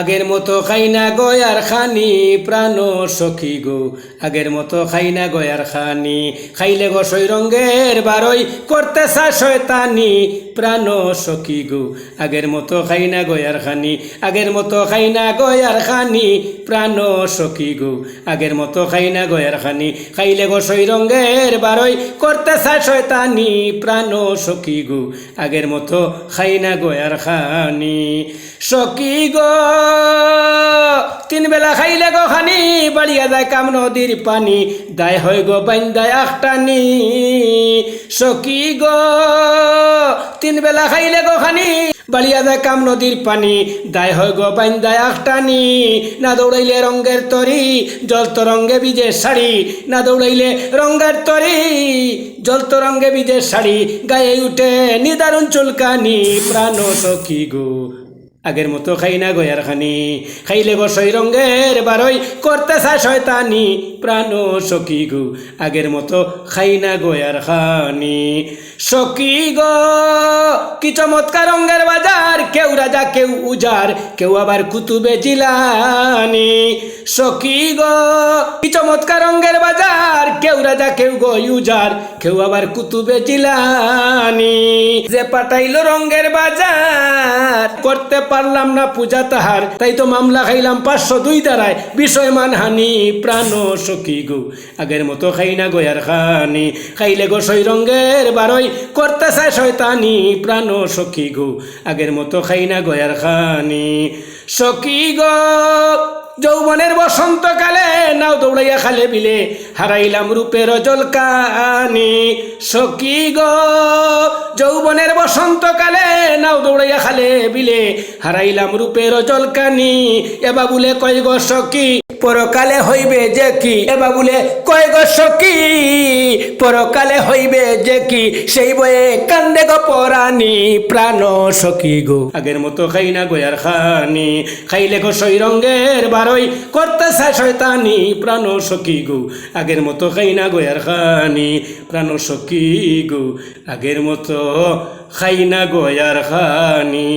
আগের মতো খাই না গয়ার খানি প্রাণ সখী গো, আগের মতো খাই না গয়ার খানি, খাইলে গো সই রঙের বারই করতে চা শয়তানি প্রাণ সখী গো, আগের মতো খাই না গয়ার খানি, আগের মতো খাই না গয়ার খানি প্রাণ সখী গো, আগের মতো খাই না গয়ার খানি, খাইলে গো সই রঙের বারই করতে চা শয়তানি প্রাণ সখী গো, আগের মতো খাই না গয়ার খানি। সখী গো তিন বেলা খাইলে গো খানি বাড়িয়া যায় কাম নদীর পানি, দায় হয় গো বাইন্দায় আখটানি। সখী গো তিন বেলা খাইলে গো খানি বাড়িয়া যায় কাম নদীর পানি, দায় হয় গো বাইন্দায় আখটানি। না দৌড়াইলে রঙ্গের তরি জলতো রঙ্গে বীজের শাড়ি, না দৌড়াইলে রঙ্গের তরি জলতো রঙ্গে বীজের শাড়ি, গায়ে উঠে নিদারুণ চুলকানি প্রাণ সখী গো, আগের মতো খাই না গয়ার খানি, খাইলে গো সই রঙের বারই করতে চা শয়তানি প্রাণ সখী গো, আগের মতো খাই না গয়ার খানি। সখী গো কি চমৎকার রঙের বাজার, কেউ রাজা কেউ উজার, কেউ আবার কুতুবে জিলানি। সখী গো কি চমৎকার রঙের বাজার, কেউ রাজা কেউ গো উজার, কেউ আবার কুতুবে জিলানি। যে পাঠাইলো রঙের বাজার করতে পারলাম না পূজা তাহার, তাই তো মামলা খাইলাম 502 দ্বারায় বিষয় মানহানি প্রাণ সখী গো, আগের মতো খাই না গয়ার খানি, খাইলে গো সই রঙের বারই করতে চায় শয়তানি প্রাণ সখী গো, আগের মতো খাই না গয়ার খানি। সখী গো যৌবনের বসন্তকালে নাও দৌড়াইয়া খালে বিলে, হারাইলাম রূপের জলকানি। সখী গো যৌবনের বসন্তকালে নাও দৌড়াইয়া খালে বিলে, হারাইলাম রূপের জলকানি। এবা বলে কয় গো সখী পরকালে হইবে যে কি, এবা বলে কয় গো সখী পরকালে হইবে যে কি, সেই বয়ে কান্দে গো পরানি প্রাণ সখী গো, আগের মতো খাই না গয়ার খানি, খাইলে গো সই রঙের বারই করতে চা শয়তানি প্রাণ সখী গো, আগের মতো খাই না গয়ার খানি প্রাণ সখী গো, আগের মতো খাই না গয়ার খানি।